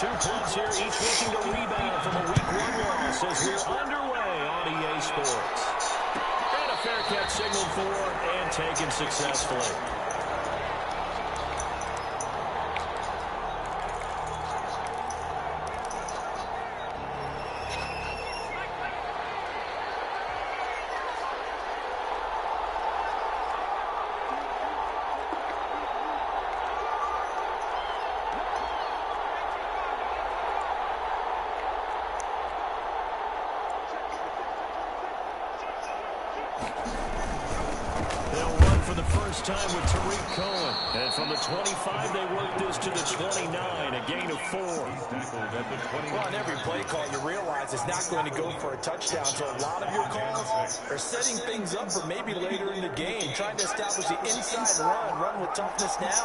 2 clubs here, each looking to rebound from a Week 1 loss as we're underway on EA Sports. And a fair catch signaled for and taken successfully. Time with Tariq Cohen. And from the 25, they work this to the 29, a gain of 4. Well, on every play call, you realize it's not going to go for a touchdown. So a lot of your calls are setting things up for maybe later in the game, trying to establish the inside run with toughness now,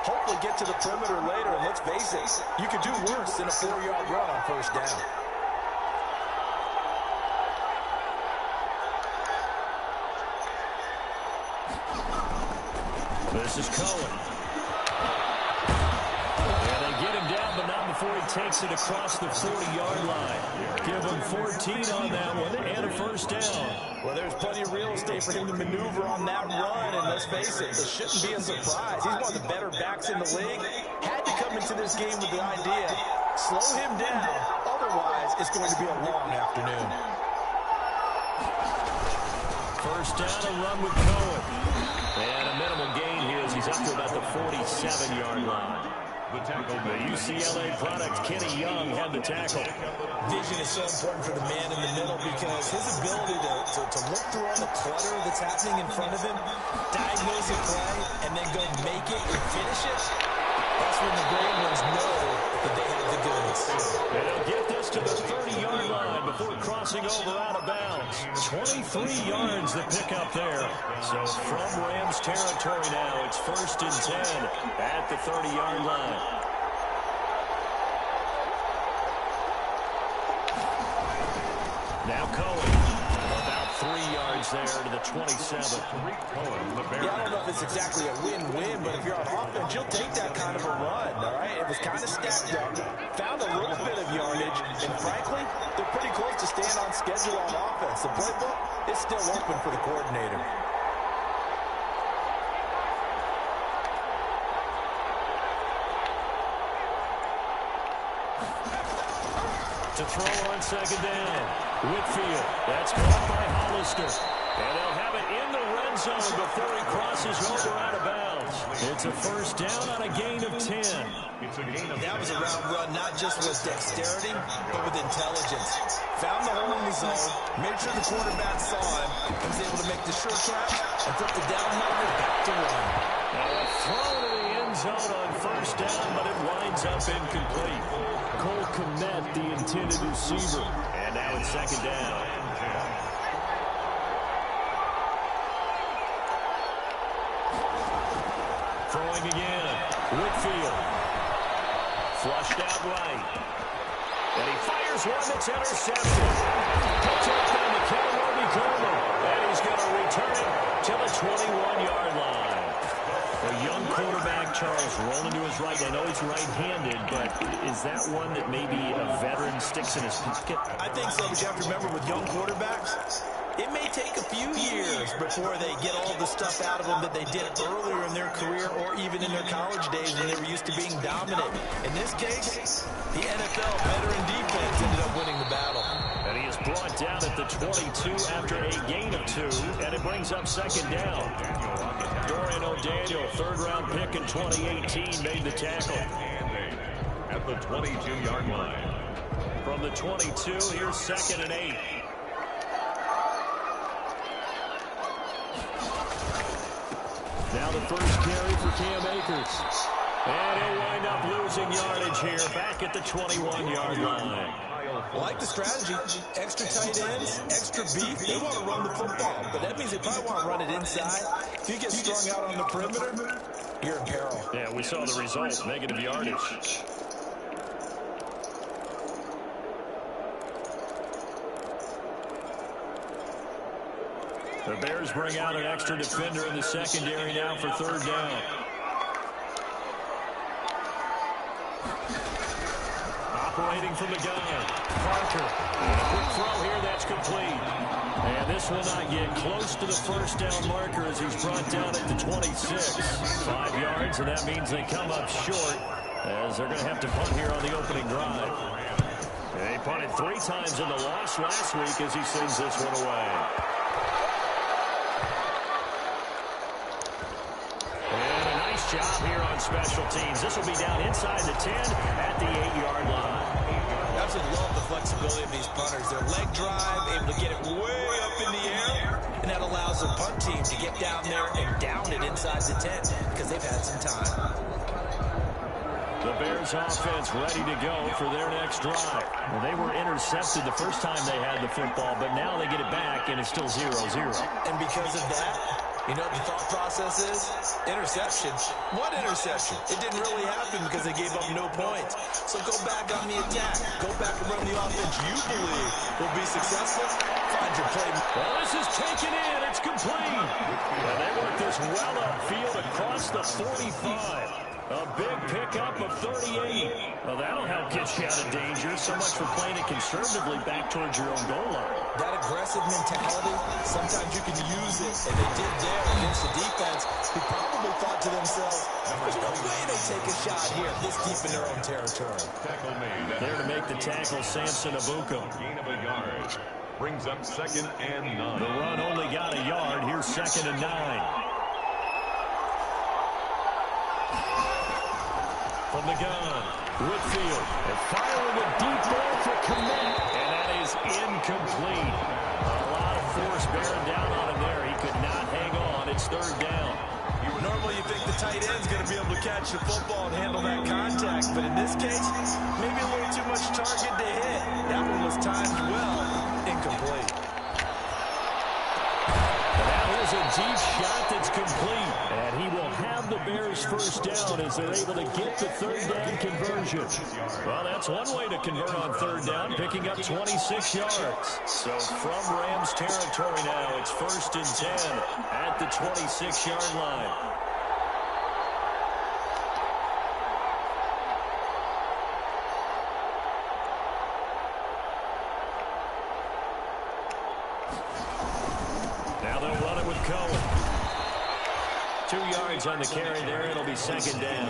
hopefully get to the perimeter later. And let's face it, you could do worse than a 4-yard run on first down. This is Cohen. And they get him down, but not before he takes it across the 40-yard line. Give him 14 on that one and a first down. Well, there's plenty of real estate for him to maneuver on that run, and let's face it, this shouldn't be a surprise. He's one of the better backs in the league. Had to come into this game with the idea, slow him down, otherwise it's going to be a long afternoon. First down, a run with Cohen. And a minimal gain here as he's up to about the 47-yard line. The UCLA product, Kenny Young, had the tackle. Vision is so important for the man in the middle because his ability to look through all the clutter that's happening in front of him, diagnose a play, and then go make it and finish it, that's when the great ones know that they have the goods. And they'll get this to the 30-yard line before crossing over out of bounds. 23 yards the pickup there. So from Rams territory now, it's 1st and 10 at the 30-yard line. Now Cohen, about 3 yards there to the 27. Yeah, I don't know if it's exactly a win-win, but if you're on offense, you'll take that kind of a run, all right? It was kind of stacked up, found a little bit of yardage, and frankly, they're pretty close to staying on schedule on offense. The playbook is still open for the coordinator. To throw on second down. Whitfield. That's caught by Hollister. And they'll have it in the red zone before he crosses over out of bounds. It's a first down on a gain of 10. That was a route run, not just with dexterity, but with intelligence. Found the hole in the zone, made sure the quarterback saw him, and was able to make the sure catch and flip the down marker back to run. Now a throw to the end zone on first down, but it winds up incomplete. Cole Kmet, the intended receiver. And now it's second down. Throwing again. Whitfield. Flushed out right. And he fires one that's intercepted. Picked up by McKenna Coleman. And he's going to return it to the 21-yard line. A young quarterback, Charles, rolling to his right. I know he's right-handed, but is that one that maybe a veteran sticks in his pocket? I think so, but you have to remember with young quarterbacks, it may take a few years before they get all the stuff out of them that they did earlier in their career or even in their college days when they were used to being dominant. In this case, the NFL veteran defense ended up winning the battle. And he is brought down at the 22 after a gain of 2, and it brings up second down. Dorian O'Daniel, third-round pick in 2018, made the tackle. At the 22-yard line. From the 22, here's 2nd and 8. Now the first carry for Cam Akers. And he'll wind up losing yardage here back at the 21-yard line. I like the strategy. Extra tight ends, extra beef. They want to run the football, but that means they probably want to run it inside. If you get strung out on the perimeter, you're in peril. Yeah, we saw the result, negative yardage. The Bears bring out an extra defender in the secondary now for third down. Operating from the gun. Parker. And a quick throw here. That's complete. And this will not get close to the first down marker as he's brought down at the 26. 5 yards, and that means they come up short as they're going to have to punt here on the opening drive. They punted 3 times in the loss last week as he sends this one away. And a nice job here on special teams. This will be down inside the 10 at the 8-yard line. I absolutely love the flexibility of these punters. Their leg drive, able to get it way up in the air, and that allows their punt team to get down there and down it inside the 10 because they've had some time. The Bears offense ready to go for their next drive. Well, they were intercepted the first time they had the football, but now they get it back, and it's still 0-0. And because of that, you know what the thought process is? Interception. What interception? It didn't really happen because they gave up no points. So go back on the attack. Go back and run the offense you believe will be successful. Find your play. Well, this is taken in. It's complete. And they work this well upfield across the 45. A big pickup of 38. Well, that'll help get you out of danger. So much for playing it conservatively back towards your own goal line. That aggressive mentality, sometimes you can use it, and they did there against the defense, who probably thought to themselves, there's no way they take a shot here this deep in their own territory. Tackle made. There to make the tackle, Samson Abuka. Gain of a yard. Brings up 2nd and 9. The run only got a yard. Here's 2nd and 9. From the gun, Whitfield, and firing a deep ball for Kmet, and that is incomplete. A lot of force bearing down on him there. He could not hang on. It's 3rd down. Normally you think the tight end's going to be able to catch the football and handle that contact, but in this case, maybe a little too much target to hit. That one was timed well, incomplete. That was a deep shot that's complete, and he will have the Bears first down as they're able to get the 3rd down conversion. Well, that's one way to convert on 3rd down, picking up 26 yards. So from Rams territory now, it's 1st and 10 at the 26-yard line. Now they'll run it with Cohen. 2 yards on the carry there. It'll be 2nd down.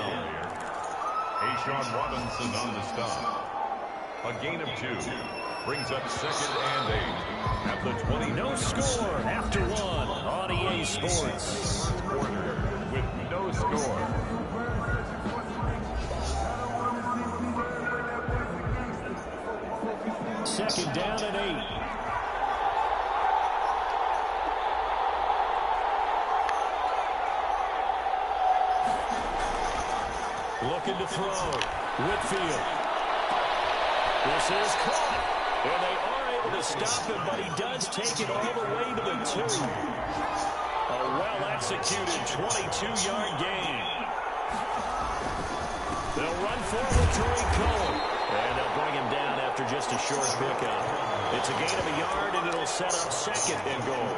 Ashawn Robinson on the stop. A gain of 2. Brings up 2nd and 8. At the 20. No score after 1 on EA Sports. Quarter with no score. Second down and 8. Looking to throw. Whitfield. This is caught. And they are able to stop him, but he does take it all the way to the 2. A well-executed 22-yard gain. They'll run forward to Cohen. And they'll bring him down after just a short pickup. It's a gain of a yard, and it'll set up 2nd and goal.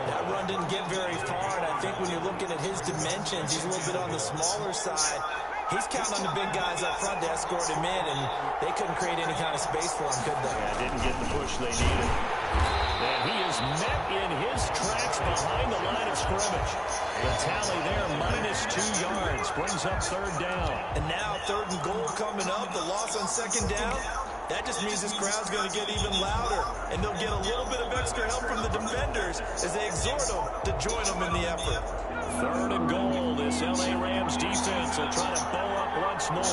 That run didn't get very far, and I think when you're looking at his dimensions, he's a little bit on the smaller side. He's counting on the big guys up front to escort him in, and they couldn't create any kind of space for him, could they? Yeah, didn't get the push they needed. And he is met in his tracks behind the line of scrimmage. The tally there, -2 yards, brings up 3rd down. And now 3rd and goal coming up, the loss on 2nd down. That just means this crowd's going to get even louder, and they'll get a little bit of extra help from the defenders as they exhort them to join them in the effort. 3rd and goal. This LA Rams defense will try to bow up once more.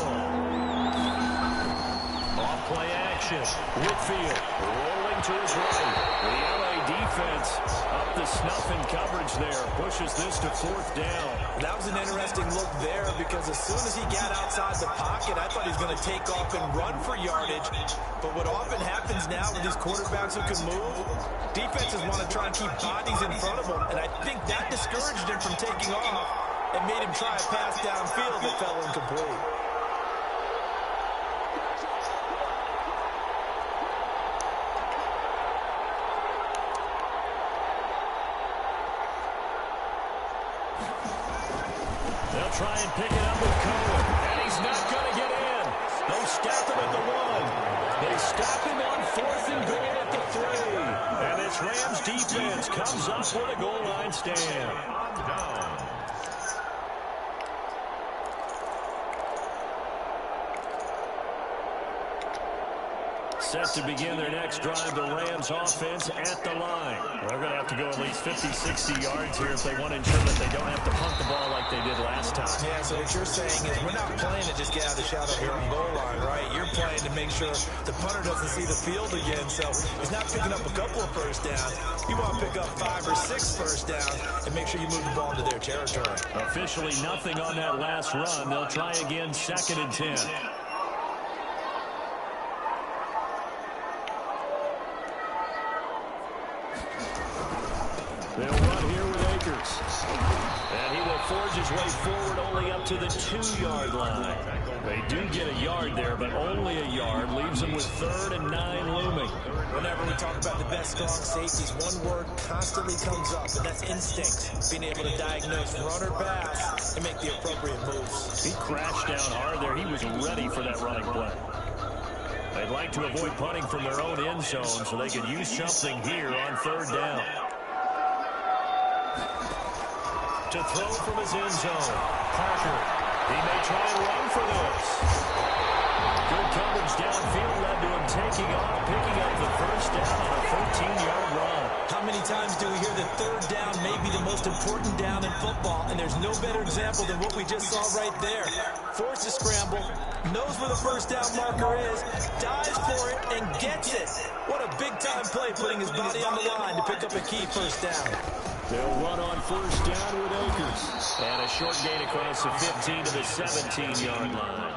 Off play action. Whitfield rolling to his right. The LA defense up the snuff in coverage there. Pushes this to 4th down. That was an interesting look there because as soon as he got outside the pocket, I thought he was going to take off and run for yardage. But what often happens now with these quarterbacks who can move, defenses want to try and keep bodies in front of them. And I think that discouraged him from taking off and made him try a pass downfield that fell incomplete. They'll try and pick it up with Cohen, and he's not going to get in. They stop him at the 1. They stop him on 4th and goal at the 3. And this Rams defense comes up with a goal line stand. Down. Set to begin their next drive, the Rams offense at the line. They're going to have to go at least 50, 60 yards here if they want to ensure that they don't have to punt the ball like they did last time. Yeah, so what you're saying is we're not playing to just get out of the shadow of your own goal line, right? You're playing to make sure the punter doesn't see the field again. So he's not picking up a couple of first downs. You want to pick up 5 or 6 first downs and make sure you move the ball into their territory. Officially nothing on that last run. They'll try again 2nd and 10. They'll run here with Akers. And he will forge his way forward only up to the 2-yard line. They do get a yard there, but only a yard. Leaves them with 3rd and 9 looming. Whenever we talk about the best strong safeties, one word constantly comes up, and that's instinct. Being able to diagnose run or pass and make the appropriate moves. He crashed down hard there. He was ready for that running play. They'd like to avoid punting from their own end zone so they could use something here on 3rd down. To throw from his end zone. Parker. He may try and run for this. Good coverage downfield led to him taking off, picking up the 1st down on a 13-yard run. How many times do we hear that 3rd down may be the most important down in football? And there's no better example than what we just saw right there. Forced to scramble, knows where the 1st down marker is, dives for it, and gets it. What a big-time play, putting his body on the line to pick up a key 1st down. They'll run on 1st down with Akers. And a short gain across the 15 to the 17-yard line.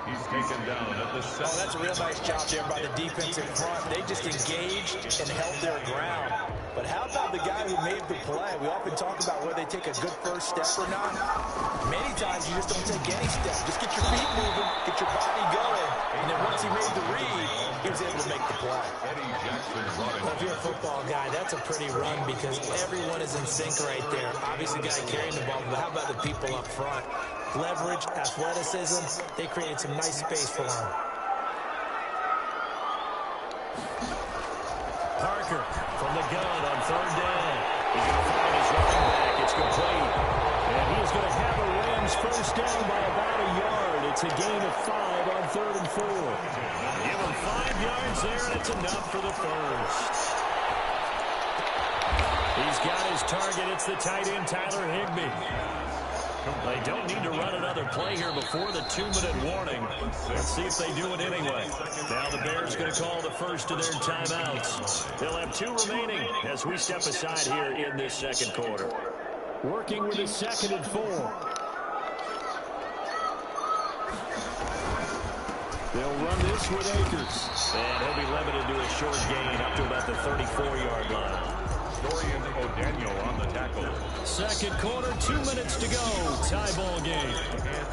He's taken down at the 7. Oh, that's a real nice job there by the defensive front. They just engaged and held their ground. But how about the guy who made the play? We often talk about whether they take a good first step or not. Many times you just don't take any step. Just get your feet moving, get your body going. And then once he made the read, he was able to make the play. Eddie Jackson running. Well, if you're a football guy, that's a pretty run because everyone is in sync right there. Obviously, the guy carrying the ball, but how about the people up front? Leverage, athleticism, they created some nice space for him. Parker from the gun on 3rd down. He's going to find his running back. It's complete. And he is going to have a Rams 1st down by about a yard. It's a gain of 5 on 3rd and 4. Give him 5 yards there, and it's enough for the 1st. He's got his target. It's the tight end, Tyler Higbee. They don't need to run another play here before the 2-minute warning. Let's see if they do it anyway. Now the Bears going to call the first of their timeouts. They'll have 2 remaining as we step aside here in this 2nd quarter. Working with a 2nd and 4. They'll run this with Akers. And he'll be limited to a short gain up to about the 34-yard line. Dorian O'Daniel on the tackle. 2nd quarter, 2 minutes to go. Tie ball game. And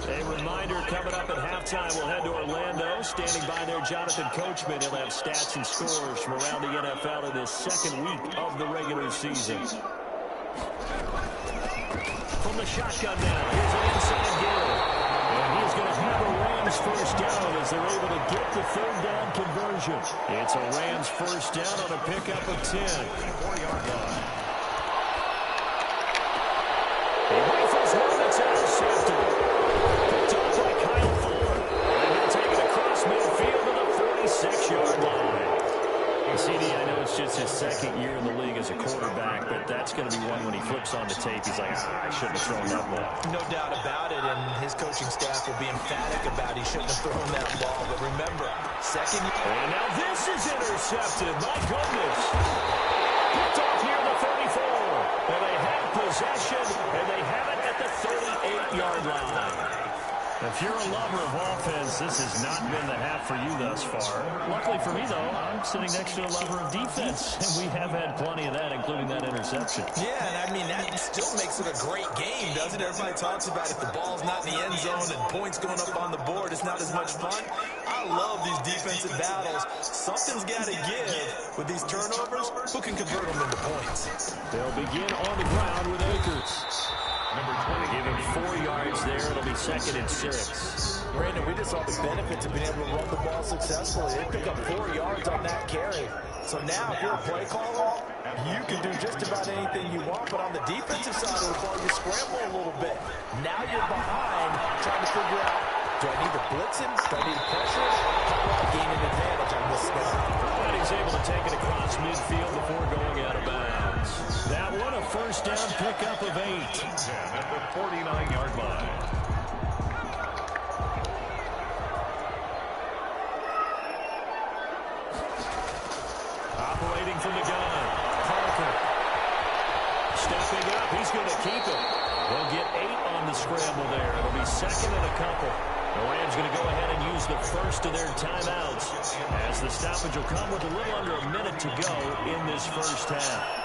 2. A reminder coming up at halftime. We'll head to Orlando. Standing by there, Jonathan Coachman. He'll have stats and scores from around the NFL in this 2nd week of the regular season. From the shotgun now, here's an inside gill. And he's going to have a Rams 1st down as they're able to get the 3rd down conversion. It's a Rams 1st down on a pickup of 10. 4-yard line. He rifles one that's intercepted. Picked off by Kyle Fuller. And he'll take it across midfield to the 46-yard line. CD, I know it's just his 2nd year in the league as a quarterback, but that's going to be one when he flips on the tape. He's like, I shouldn't have thrown that ball. No doubt about it, and his coaching staff will be emphatic about he shouldn't have thrown that ball. But remember, 2nd year. And now this is intercepted. My goodness. Picked off near the 34. And they have possession, and they have it at the 38-yard line. If you're a lover of offense, this has not been the half for you thus far. Luckily for me, though, I'm sitting next to a lover of defense, and we have had plenty of that, including that interception. Yeah, and I mean, that still makes it a great game, doesn't it? Everybody talks about if the ball's not in the end zone and points going up on the board, it's not as much fun. I love these defensive battles. Something's got to give with these turnovers. Who can convert them into points? They'll begin on the ground with Akers. Number 20. Give him 4 yards there. It'll be 2nd and 6. Brandon, we just saw the benefits of being able to run the ball successfully. They pick up 4 yards on that carry. So now, if you're a play caller, you can do just about anything you want. But on the defensive side of the ball, you scramble a little bit. Now you're behind, trying to figure out, do I need to blitz him? Do I need to pressure? How do I gain an advantage on this snap? And he's able to take it across midfield before going out of bounds. That one, a first down pickup of 8. At the 49-yard line. Operating from the gun, Parker. Stepping up, he's going to keep it. They'll get 8 on the scramble there. It'll be 2nd and a couple. The Rams going to go ahead and use the first of their timeouts, as the stoppage will come with a little under a minute to go in this first half.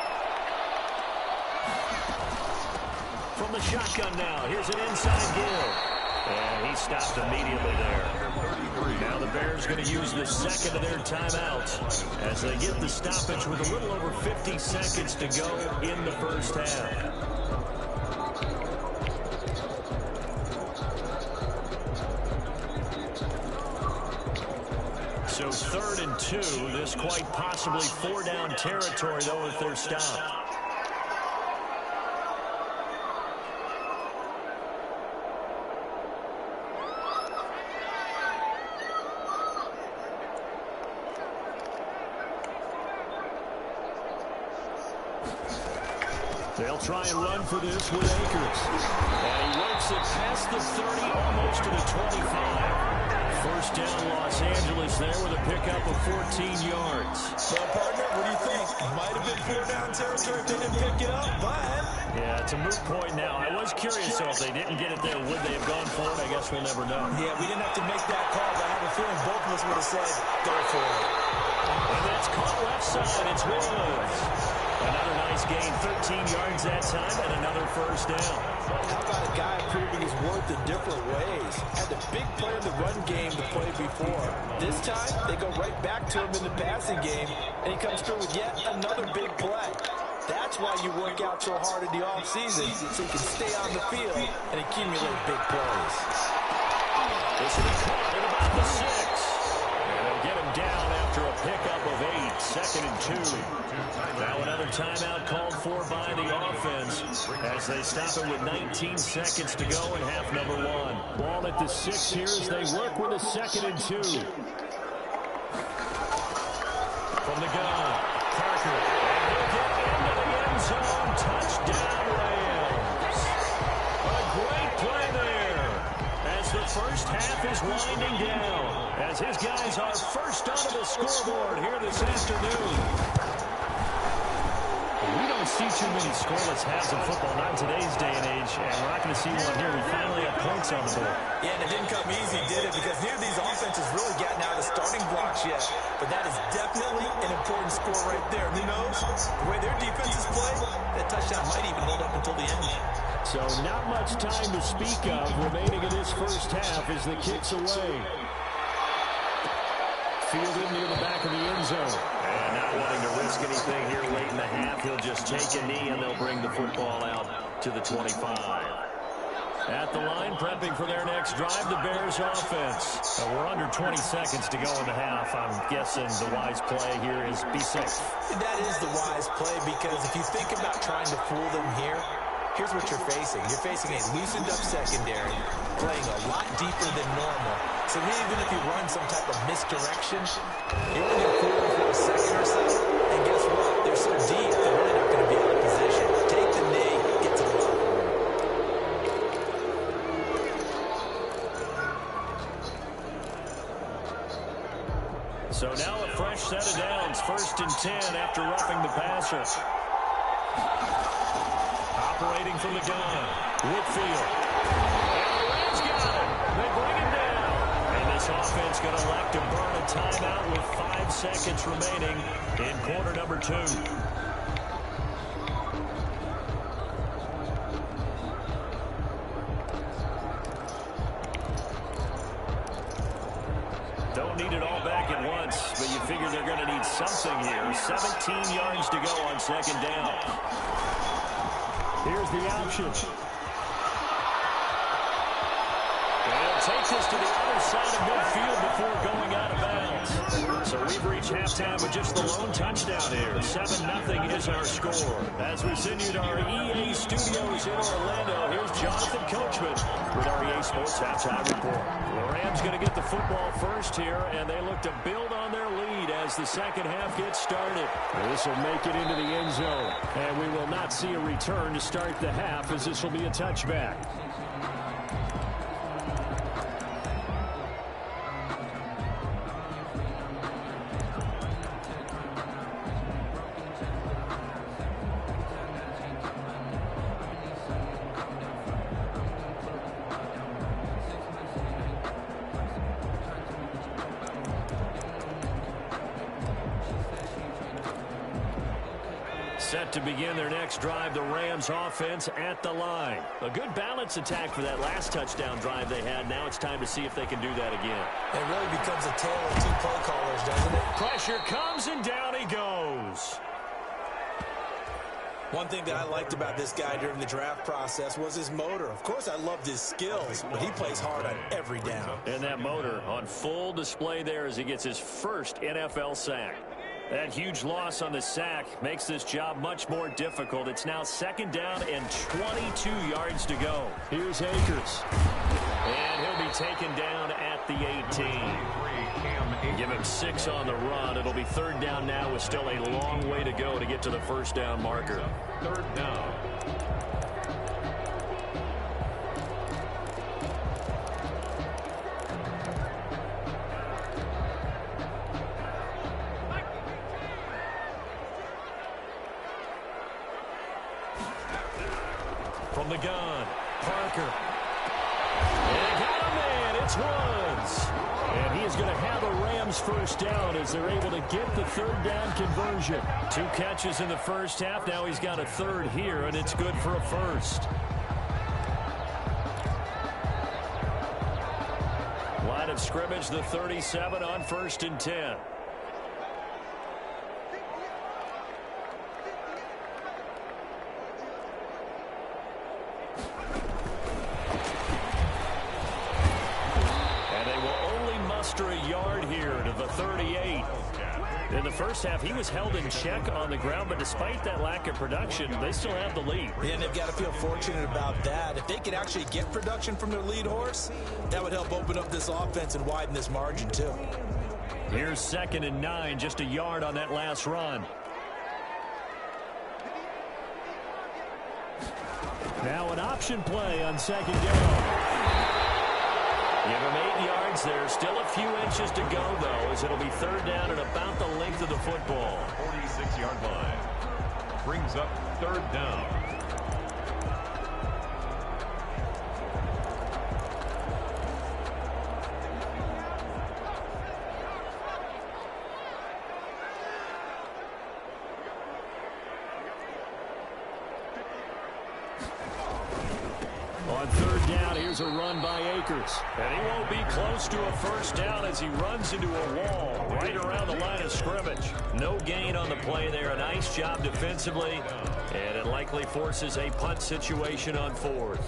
From the shotgun now, here's an inside give. And he stopped immediately there. Now the Bears going to use the 2nd of their timeouts as they get the stoppage with a little over 50 seconds to go in the first half. So 3rd and 2, this quite possibly 4-down territory, though, if they're stopped. They'll try and run for this with Akers. And he works it past the 30, almost to the 25. First down, Los Angeles there with a pickup of 14 yards. Well, partner, what do you think? Might have been 4-down territory if they didn't pick it up, but... Yeah, it's a moot point now. I was curious, so if they didn't get it there, would they have gone for it? I guess we'll never know. Yeah, we didn't have to make that call, but I have a feeling both of us would have said, go for it. And that's caught left side. It's Woods. Another nice gain, 13 yards that time, and another first down. How about a guy proving his worth in different ways? Had a big play in the run game to play before. This time, they go right back to him in the passing game, and he comes through with yet another big play. That's why you work out so hard in the offseason, so you can stay on the field and accumulate big plays. This will be caught at about the 6. And they'll get him down after a pickup of 8, 2nd and 2. Now another timeout called for by the offense as they stop it with 19 seconds to go in half number 1. Ball at the 6 here as they work with a 2nd and 2. From the gun, Parker. And he'll get into the end zone. Touchdown, Rams. A great play there as the first half is winding down. As his guys are first onto the scoreboard here this afternoon. We don't see too many scoreless halves in football, not in today's day and age, and we're not going to see one here. We finally have points on the board. Yeah, and it didn't come easy, did it? Because neither of these offenses really gotten out of the starting blocks yet. But that is definitely an important score right there. Who knows? The way their defenses play, that touchdown might even hold up until the end. So not much time to speak of remaining in this first half as the kick's away. Fielded near the back of the end zone. And not wanting to risk anything here late in the half, he'll just take a knee and they'll bring the football out to the 25. At the line, prepping for their next drive, the Bears offense. We're under 20 seconds to go in the half. I'm guessing the wise play here is be safe. That is the wise play because if you think about trying to fool them here, here's what you're facing. You're facing a loosened up secondary, playing a lot deeper than normal. So even if you run some type of misdirection, you're only going to fool them for a second or so. And guess what? They're so deep, they're really not going to be out of position. Take the knee, get to the locker room. So now a fresh set of downs, 1st and 10 after roughing the passer. Operating from the gun, Whitfield. And the Rams got it. They look to burn a timeout with 5 seconds remaining in quarter number 2. Don't need it all back at once, but you figure they're going to need something here. 17 yards to go on second down. Here's the option. They'll take this to the other side of midfield before going out of bounds. So we've reached halftime with just the lone touchdown here. 7-0 is our score. As we send you to our EA studios in Orlando, here's Jonathan Coachman with our EA Sports Halftime Report. The Rams going to get the football first here, and they look to build on their lead as the second half gets started. This will make it into the end zone, and we will not see a return to start the half, as this will be a touchback. Set to begin their next drive, the Rams offense at the line. A good balance attack for that last touchdown drive they had. Now it's time to see if they can do that again. It really becomes a tale of two play callers, doesn't it? Pressure comes and down he goes. One thing that I liked about this guy during the draft process was his motor. Of course, I loved his skills, but he plays hard on every down. And that motor on full display there as he gets his first NFL sack. That huge loss on the sack makes this job much more difficult. It's now second down and 22 yards to go. Here's Akers. And he'll be taken down at the 18. Give him 6 on the run. It'll be third down now with still a long way to go to get to the first down marker. Third down. From the gun, Parker. And got a man, it's Woods. And he is going to have a Rams first down as they're able to get the third down conversion. 2 catches in the first half. Now he's got a third here, and it's good for a first. Line of scrimmage, the 37 on 1st and 10. A yard here to the 38. In the first half, he was held in check on the ground, but despite that lack of production, they still have the lead. Yeah, and they've got to feel fortunate about that. If they could actually get production from their lead horse, that would help open up this offense and widen this margin, too. Here's 2nd and 9, just a yard on that last run. Now an option play on 2nd down. Give him 8 yards there. Still a few inches to go, though, as it'll be third down at about the length of the football. 46-yard line. Brings up third down. On third down, here's a run by Akers. And he won't be close to a first down as he runs into a wall right around the line of scrimmage. No gain on the play there. A nice job defensively. And it likely forces a punt situation on 4th.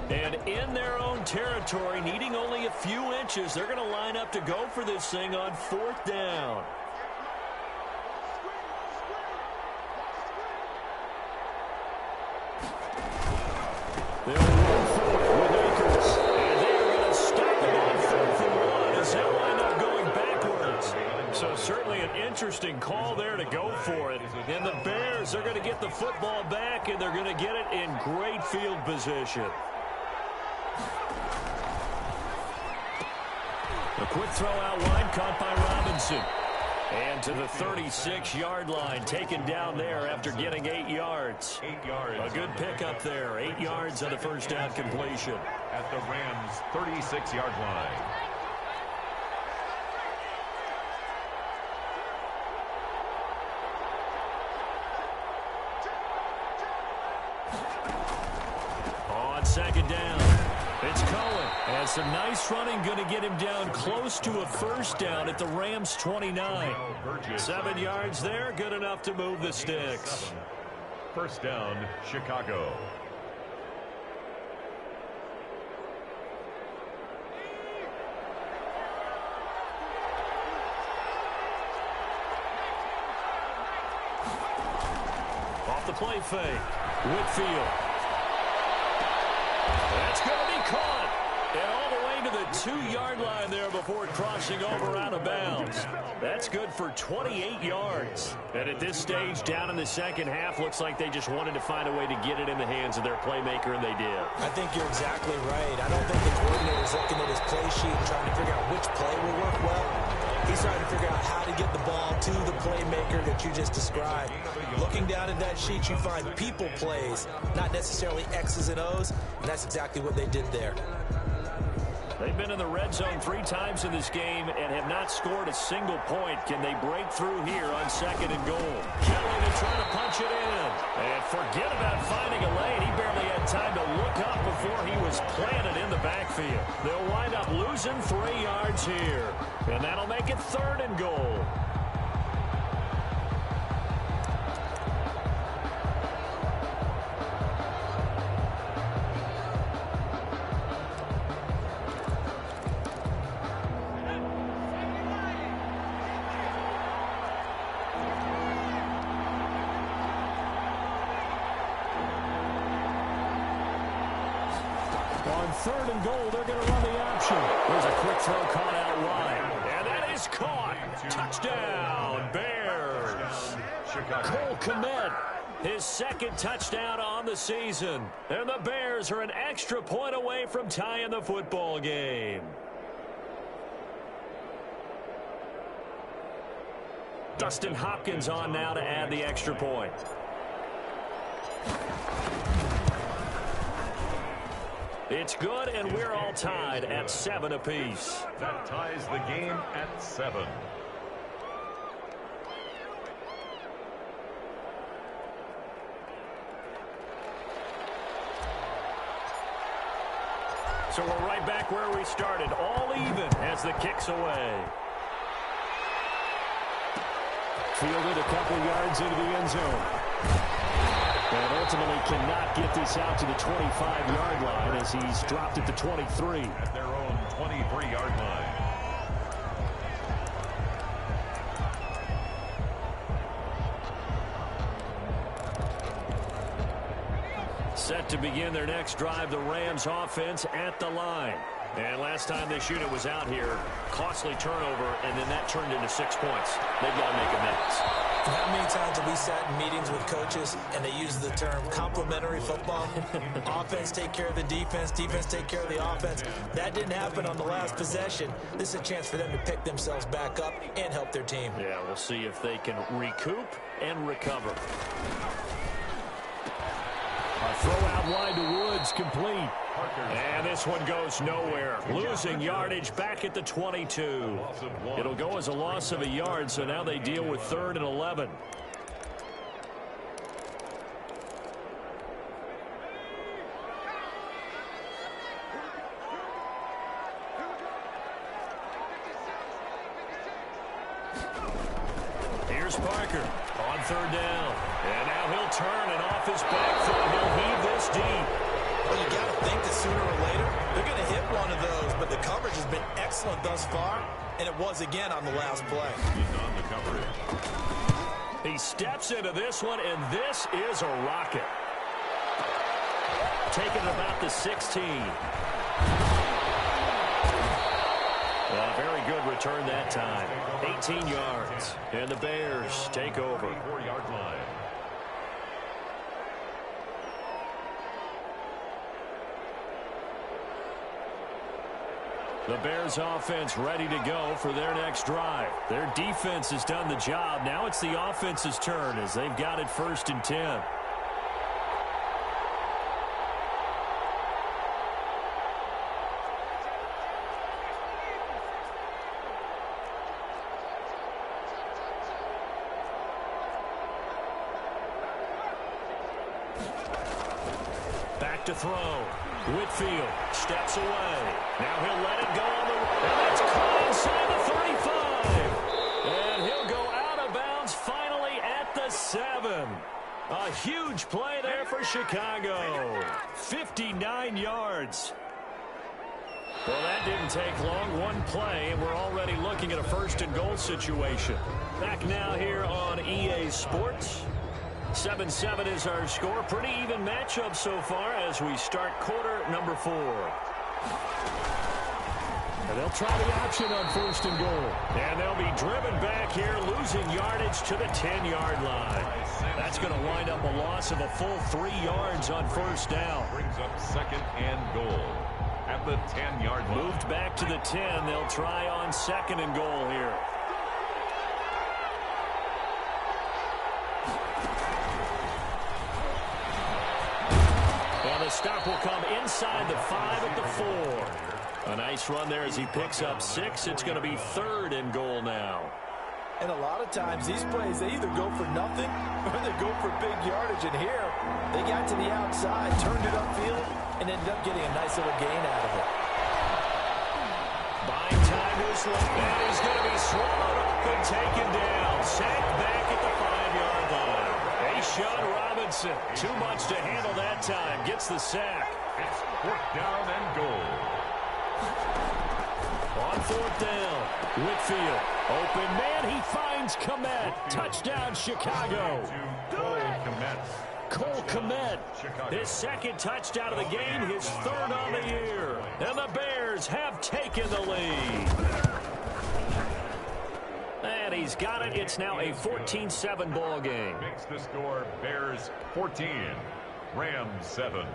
And in their own territory, needing only a few inches, they're going to line up to go for this thing on 4th down. They'll run for it with Akers. And they're going to stop it on 4th and 1 as they'll wind up going backwards. So certainly an interesting call there to go for it. And the Bears are going to get the football back, and they're going to get it in great field position. quick throw out wide, caught by Robinson. And to the 36-yard line, taken down there after getting 8 yards. 8 yards. A good pickup there. 8 yards on the first down completion. At the Rams' 36-yard line. On second down, it's Cohen. And some nice running, going to get him down close to a first down at the Rams' 29. 7 yards there, good enough to move the sticks. First down, Chicago. Off the play fake, Whitfield. That's going to be caught. And all the way to the 2-yard line there before crossing over out of bounds. That's good for 28 yards. And at this stage, down in the second half, looks like they just wanted to find a way to get it in the hands of their playmaker, and they did. I think you're exactly right. I don't think the coordinator's looking at his play sheet and trying to figure out which play will work well. He's trying to figure out how to get the ball to the playmaker that you just described. Looking down at that sheet, you find people plays, not necessarily X's and O's, and that's exactly what they did there. They've been in the red zone 3 times in this game and have not scored a single point. Can they break through here on second and goal? Kelly to try to punch it in. And forget about finding a lane. He barely had time to look up before he was planted in the backfield. They'll wind up losing 3 yards here. And that'll make it third and goal. On third and goal, they're going to run the option. There's a quick throw caught out wide. And that is caught. Touchdown, Bears. Cole Kmet, his second touchdown on the season. And the Bears are an extra point away from tying the football game. Dustin Hopkins on now to add the extra point. It's good, and we're all tied at 7 apiece. That ties the game at 7. So we're right back where we started, all even as the kick's away. Fielded a couple yards into the end zone. And ultimately cannot get this out to the 25-yard line as he's dropped at the 23. At their own 23-yard line. Set to begin their next drive, the Rams offense at the line. And last time they shoot it was out here. Costly turnover, and then that turned into 6 points. They've got to make amends. How many times have we sat in meetings with coaches and they use the term complementary football? Offense take care of the defense, defense take care of the offense. That didn't happen on the last possession. This is a chance for them to pick themselves back up and help their team. Yeah, we'll see if they can recoup and recover. A throw out wide to Woods, complete. And this one goes nowhere. Losing yardage back at the 22. It'll go as a loss of a yard, so now they deal with 3rd and 11. Here's Parker on 3rd down. And now he'll turn, and off his back foot, he'll heave this deep. Well, you got to think that sooner or later they're going to hit one of those, but the coverage has been excellent thus far, and it was again on the last play. He's on the coverage. He steps into this one, and this is a rocket. Taking about the 16. A very good return that time. 18 yards, and the Bears take over. 4-yard line. The Bears offense ready to go for their next drive. Their defense has done the job. Now it's the offense's turn as they've got it 1st and 10. Back to throw. Whitfield steps away. Now he'll let it go on the run. And that's caught inside the 35. And he'll go out of bounds finally at the 7. A huge play there for Chicago. 59 yards. Well, that didn't take long. One play, and we're already looking at a 1st and goal situation. Back now here on EA Sports. 7-7 is our score. Pretty even matchup so far as we start quarter number 4. And they'll try the option on 1st and goal. And they'll be driven back here, losing yardage to the 10-yard line. That's going to wind up a loss of a full 3 yards on 1st down. Brings up 2nd and goal at the 10-yard line. Moved back to the 10. They'll try on 2nd and goal here. The stop will come inside the 5 at the 4. A nice run there as he picks up 6. It's going to be 3rd and goal now. And a lot of times these plays, they either go for nothing or they go for big yardage. And here, they got to the outside, turned it upfield, and ended up getting a nice little gain out of it. Buying time to his left. That is going to be swallowed up and taken down. Sacked back at the 5-yard line. Sean Robinson, too much to handle that time. Gets the sack. It's 4th down and goal. On 4th down, Whitfield. Open man, he finds Kmet. Touchdown, Chicago. Cole Kmet, his 2nd touchdown of the game, his 3rd on the year. And the Bears have taken the lead. And he's got it. It's now a 14-7 ball game. Makes the score Bears 14, Rams 7.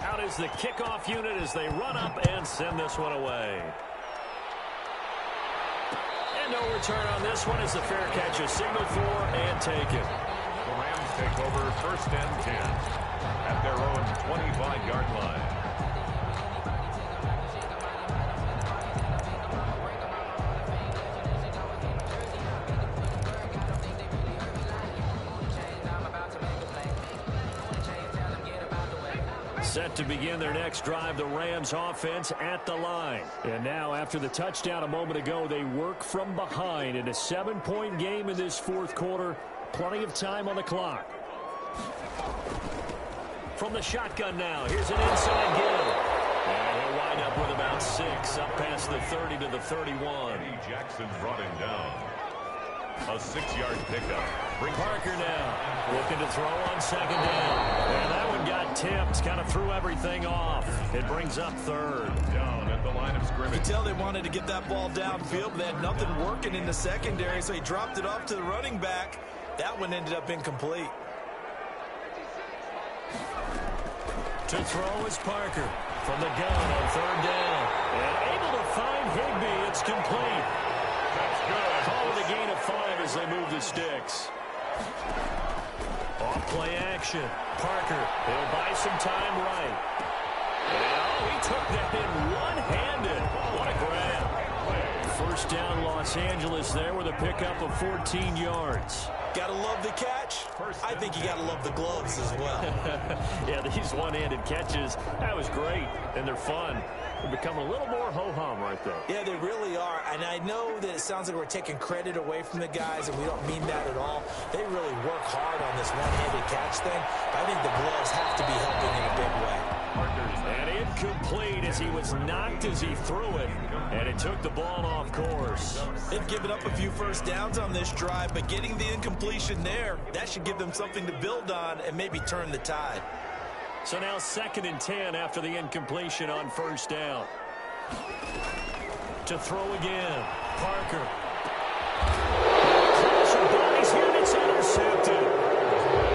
Out is the kickoff unit as they run up and send this one away. And no return on this one as the fair catch is signaled for and taken. The Rams take over 1st and 10 at their own 25-yard line. Set to begin their next drive, the Rams offense at the line. And now after the touchdown a moment ago, they work from behind in a 7-point game in this 4th quarter. Plenty of time on the clock. From the shotgun now, here's an inside give. And he'll wind up with about 6 up past the 30 to the 31. Eddie Jackson brought him down. A 6-yard pickup. Parker now looking to throw on 2nd down. And that one got tipped, kind of threw everything off. It brings up 3rd. Down at the line of scrimmage. You can tell they wanted to get that ball downfield, but they had nothing working in the secondary, so he dropped it off to the running back. That one ended up incomplete. To throw is Parker from the gun on 3rd down. And able to find Higbee. It's complete. That's good. Call it a gain of 5 as they move the sticks. Off play action. Parker, he'll buy some time right. And he took that in one-handed. What a grab. 1st down Los Angeles there with a pickup of 14 yards. Gotta love the catch. I think you gotta love the gloves as well. Yeah, these one-handed catches, that was great, and they're fun. They become a little more ho-hum right there. Yeah, they really are. And I know that it sounds like we're taking credit away from the guys, and we don't mean that at all. They really work hard on this one-handed catch thing. I think the gloves have to be helping in a big way. And incomplete as he was knocked as he threw it, and it took the ball off course. They've given up a few 1st downs on this drive, but getting the incompletion there, that should give them something to build on and maybe turn the tide. So now 2nd and 10 after the incompletion on 1st down. To throw again. Parker. Crash of bodies here, and it's intercepted.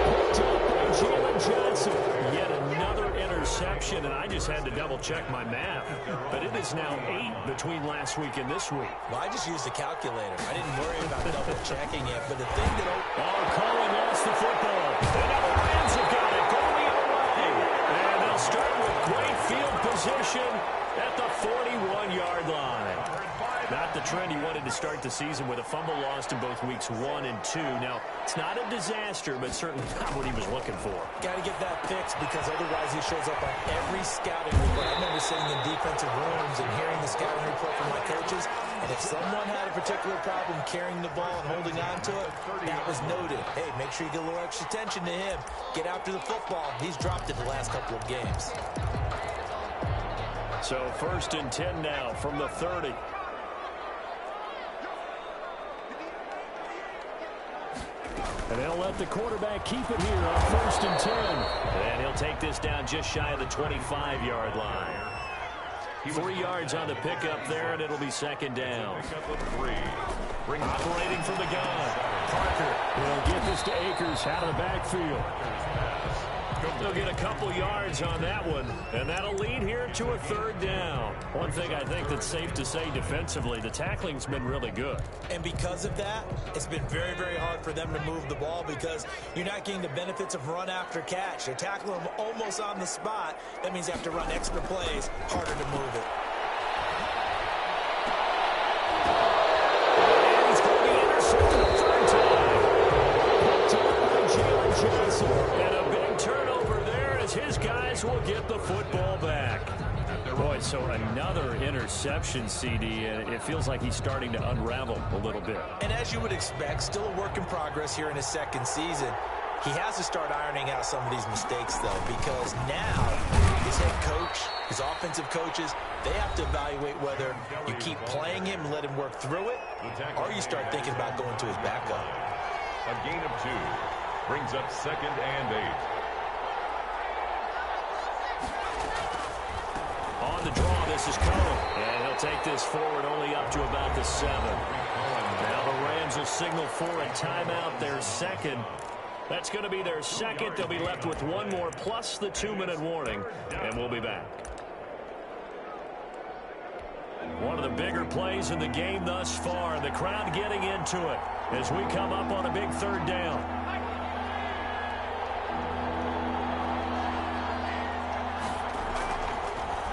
Picked up by Jalen Johnson. Yet another interception, and I just had to double-check my math. But it is now 8 between last week and this week. Well, I just used the calculator. I didn't worry about double-checking it. But the thing that... Calling lost the football. And now the Rams have got it. Going the other way. And they'll start with great field position at the 41-yard line. Not the trend he wanted to start the season with a fumble lost in both weeks 1 and 2. Now, it's not a disaster, but certainly not what he was looking for. Got to get that fixed because otherwise he shows up on every scouting report. I remember sitting in defensive rooms and hearing the scouting report from my coaches, and if someone had a particular problem carrying the ball and holding on to it, that was noted. Hey, make sure you get a little extra attention to him. Get after the football. He's dropped it the last couple of games. So 1st and 10 now from the 30. And they'll let the quarterback keep it here on 1st and 10. And he'll take this down just shy of the 25-yard line. 3 yards on the pickup there, and it'll be 2nd down. Operating from the gun. Parker will get this to Akers out of the backfield. They'll get a couple yards on that one, and that'll lead here to a 3rd down. One thing I think that's safe to say defensively, the tackling's been really good. And because of that, it's been very, very hard for them to move the ball because you're not getting the benefits of run after catch. They're tackling them almost on the spot. That means you have to run extra plays, harder to move it. And he's going to be intercepted a 3rd time. Picked up by Jalen Johnson. And a big turnover there as his guys will get the football back. Boy, so another interception, CD, and it feels like he's starting to unravel a little bit. And as you would expect, still a work in progress here in his 2nd season. He has to start ironing out some of these mistakes, though, because now his head coach, his offensive coaches, they have to evaluate whether you keep playing him and let him work through it, or you start thinking about going to his backup. A gain of 2 brings up 2nd and 8. On the draw, this is Cohen. And he'll take this forward only up to about the 7. Now the Rams will signal for a timeout, their 2nd. That's going to be their 2nd. They'll be left with 1 more plus the 2-minute warning, and we'll be back. One of the bigger plays in the game thus far. The crowd getting into it as we come up on a big 3rd down.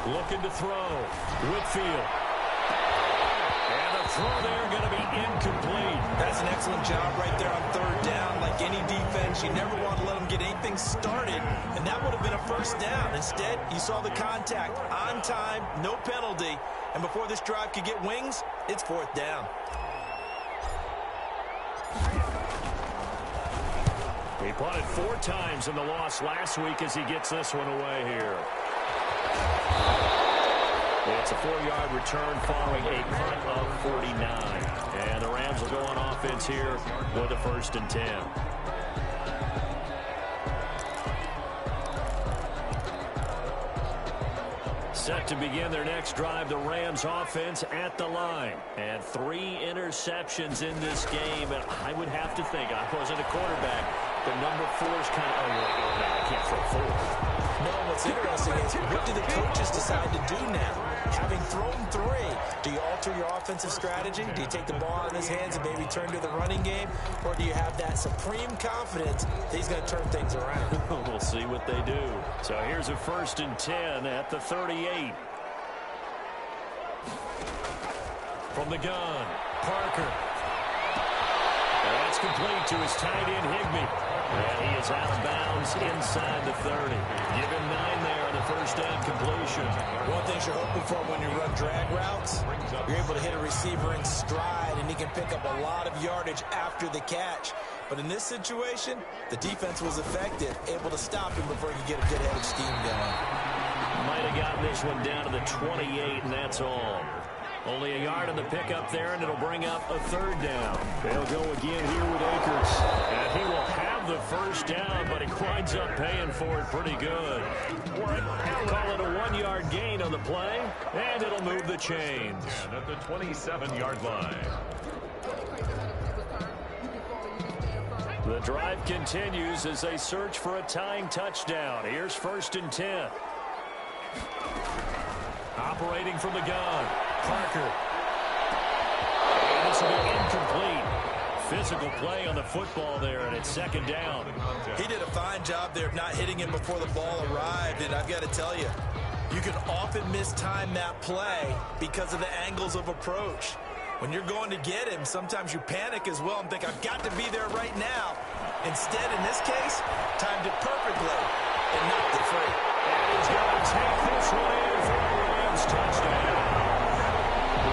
Looking to throw. Whitfield. And the throw there going to be incomplete. That's an excellent job right there on 3rd down. Like any defense, you never want to let them get anything started, and that would have been a 1st down. Instead, you saw the contact on time, no penalty, and before this drive could get wings, it's 4th down. He punted 4 times in the loss last week as he gets this one away here. It's a 4-yard return following a punt of 49. And the Rams will go on offense here with a 1st and 10. Set to begin their next drive, the Rams offense at the line. And 3 interceptions in this game. And I would have to think, I wasn't a quarterback, but number 4 is kind of, oh, I can't throw 4. No, what's interesting is what do the coaches decide to do now? Having thrown 3, do you alter your offensive strategy? Do you take the ball out of his hands and maybe turn to the running game? Or do you have that supreme confidence that he's going to turn things around? We'll see what they do. So here's a 1st and 10 at the 38. From the gun, Parker. That's complete to his tight end, Higbee. And he is out of bounds inside the 30. Give him 9 there on the 1st down completion. One thing you're hoping for when you run drag routes, you're able to hit a receiver in stride, and he can pick up a lot of yardage after the catch. But in this situation, the defense was effective, able to stop him before he could get a good head of steam going. Might have gotten this one down to the 28, and that's all. Only a yard on the pickup there, and it'll bring up a third down. They'll go again here with Akers. And he will have the first down, but he winds up paying for it pretty good. Call it a 1-yard gain on the play, and it'll move the chains. And at the 27-yard line. The drive continues as they search for a tying touchdown. Here's 1st and 10. Operating from the gun, Parker. And this will be incomplete. Physical play on the football there, and it's 2nd down. He did a fine job there of not hitting him before the ball arrived, and I've got to tell you, you can often mistime that play because of the angles of approach. When you're going to get him, sometimes you panic as well and think, I've got to be there right now. Instead, in this case, timed it perfectly and knocked it free. And he's going to take this one in for a Rams touchdown.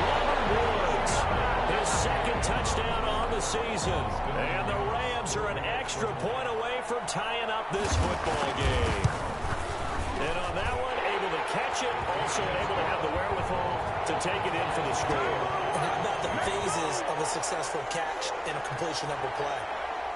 Robert Woods, his 2nd touchdown on the season. And the Rams are an extra point away from tying up this football game. And on that one, able to catch it, also able to have the wherewithal to take it in for the score. And how about the phases of a successful catch and a completion of a play?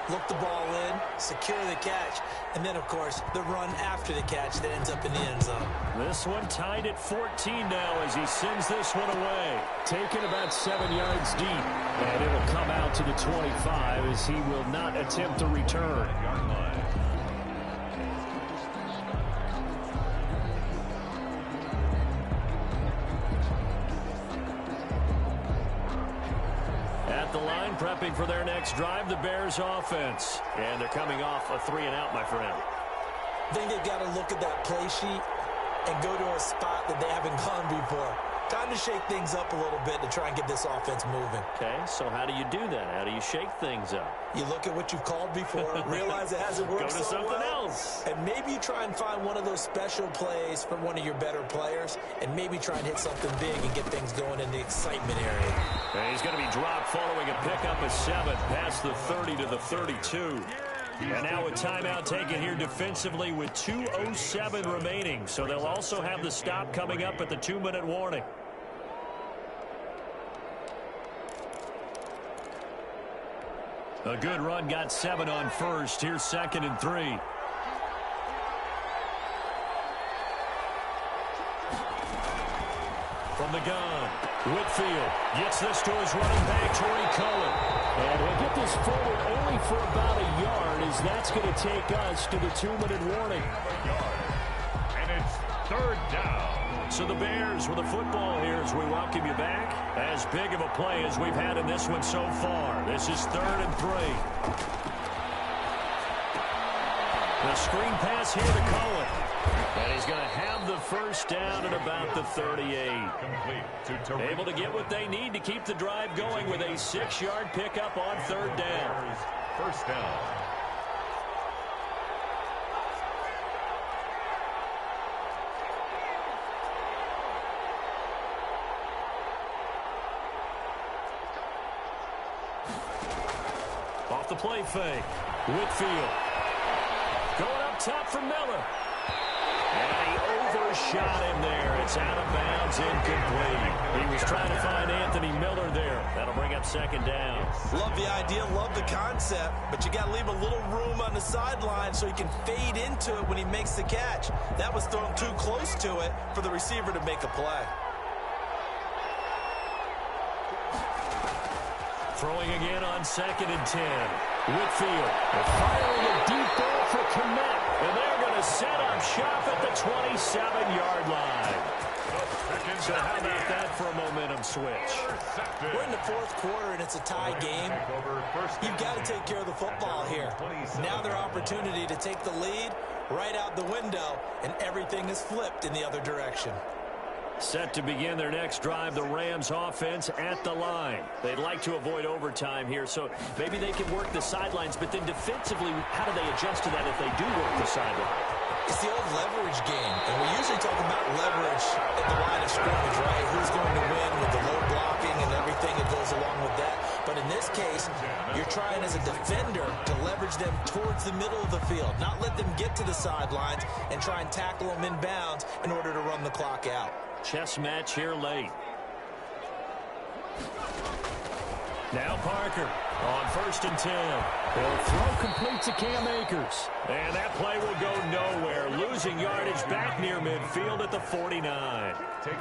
Look the ball in, secure the catch, and then, of course, the run after the catch that ends up in the end zone. This one tied at 14 now as he sends this one away. Taken about 7 yards deep, and it'll come out to the 25 as he will not attempt to return. At the line, prepping for their next drive, the Bears offense. And they're coming off a 3-and-out, my friend. I think they've got to look at that play sheet and go to a spot that they haven't gone before. Time to shake things up a little bit to try and get this offense moving. Okay, so how do you do that? How do you shake things up? You look at what you've called before, realize it hasn't worked Go to so something well, else. and maybe you try and find one of those special plays from one of your better players, and maybe try and hit something big and get things going in the excitement area. And he's going to be dropped following a pickup of 7 past the 30 to the 32. And now a timeout taken here defensively with 2:07 remaining. So they'll also have the stop coming up at the 2-minute warning. A good run, got 7 on first. Here's 2nd and 3. From the gun, Whitfield gets this to his running back, Torrey Cohen. And he'll get this forward only for about a yard, as that's going to take us to the 2-minute warning. And it's 3rd down. So the Bears with the football here as we welcome you back. As big of a play as we've had in this one so far. This is 3rd and 3. The screen pass here to Cohen. And he's going to have the first down at about the 38. Able to get what they need to keep the drive going with a 6-yard pickup on 3rd down. First down. Off the play fake. Whitfield. Going up top for Miller. And he overshot him there. It's out of bounds, incomplete. He was trying to find Anthony Miller there. That'll bring up 2nd down. Love the idea, love the concept, but you got to leave a little room on the sideline so he can fade into it when he makes the catch. That was thrown too close to it for the receiver to make a play. Throwing again on 2nd and 10. Whitfield firing a deep ball for Kmet. And they're going to set up shop at the 27-yard line. So how about that for a momentum switch? We're in the 4th quarter and it's a tie game. You've got to take care of the football here. Now their opportunity to take the lead right out the window, and everything is flipped in the other direction. Set to begin their next drive, the Rams offense at the line. They'd like to avoid overtime here, so maybe they can work the sidelines, but then defensively, how do they adjust to that if they do work the sideline? It's the old leverage game, and we usually talk about leverage at the line of scrimmage, right? Who's going to win with the low blocking and everything that goes along with that. But in this case, you're trying as a defender to leverage them towards the middle of the field, not let them get to the sidelines and try and tackle them inbounds in order to run the clock out. Chess match here late. Now Parker on 1st and 10. He'll throw complete to Cam Akers. And that play will go nowhere. Losing yardage back near midfield at the 49.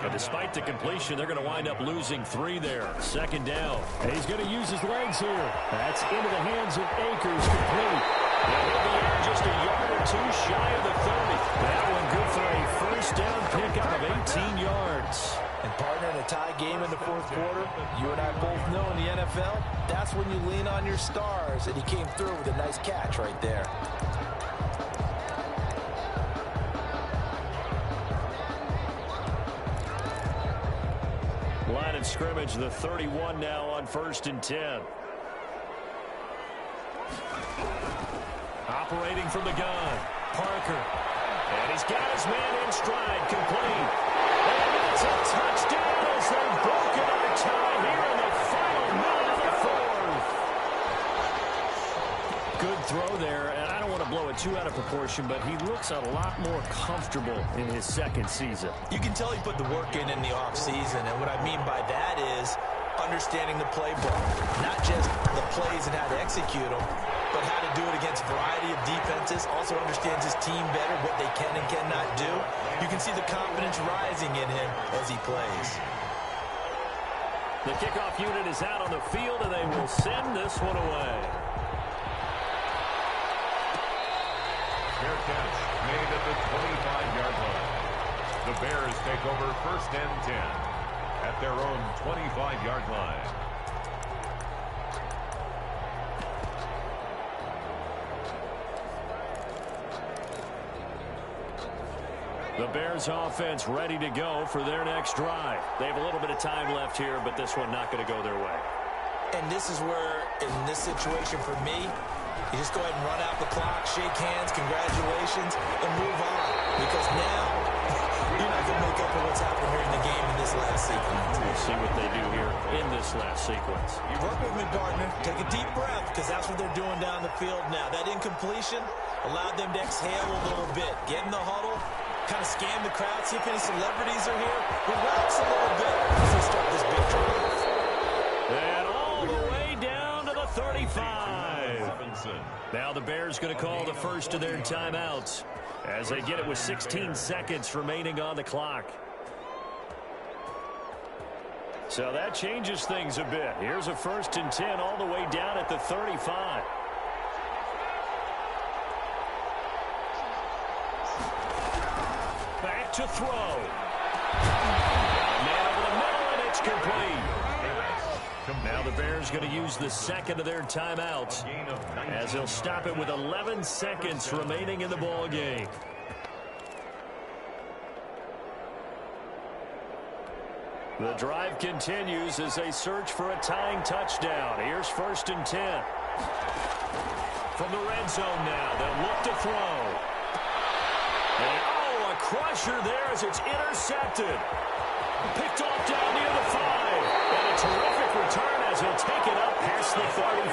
And despite the completion, they're going to wind up losing 3 there. 2nd down. And he's going to use his legs here. That's into the hands of Akers, complete. And he'll be in just a yard or 2 shy of the 30. That one good for a 1st down pickup of 18 yards. And partner, in a tie game in the 4th quarter, you and I both know in the NFL, that's when you lean on your stars. And he came through with a nice catch right there. Line of scrimmage, the 31 now on 1st and 10. Operating from the gun, Parker. And he's got his man in stride, complete. And it's a touchdown as they've broken our tie here in the final minute of the 4th. Good throw there, and I don't want to blow it too out of proportion, but he looks a lot more comfortable in his 2nd season. You can tell he put the work in the offseason, and what I mean by that is understanding the playbook. Not just the plays and how to execute them, but how to do it against a variety of defenses. Also understands his team better, what they can and cannot do. You can see the confidence rising in him as he plays. The kickoff unit is out on the field, and they will send this one away. Fair catch made at the 25-yard line. The Bears take over 1st and 10 at their own 25-yard line. The Bears offense ready to go for their next drive. They have a little bit of time left here, but this one not going to go their way. And this is where, in this situation for me, you just go ahead and run out the clock, shake hands, congratulations, and move on. Because now, you're not going to make up for what's happened here in the game in this last sequence. We'll see what they do here in this last sequence. You work with me, partner. Take a deep breath, because that's what they're doing down the field now. That incompletion allowed them to exhale a little bit. Get in the huddle, kind of scan the crowd, see if any celebrities are here. Relax a little bit as they start this big drive. And all the way down to the 35. Now the Bears going to call the first of their timeouts as they get it with 16 seconds remaining on the clock. So that changes things a bit. Here's a 1st and 10 all the way down at the 35. Back to throw. Man over the middle, and it's complete. Now the Bears going to use the 2nd of their timeouts as they'll stop it with 11 seconds remaining in the ball game. The drive continues as they search for a tying touchdown. Here's 1st and 10. From the red zone now, they'll look to throw. And a crusher there as it's intercepted. Picked off down near the 5. And a terrific return as he'll take it up past the 35.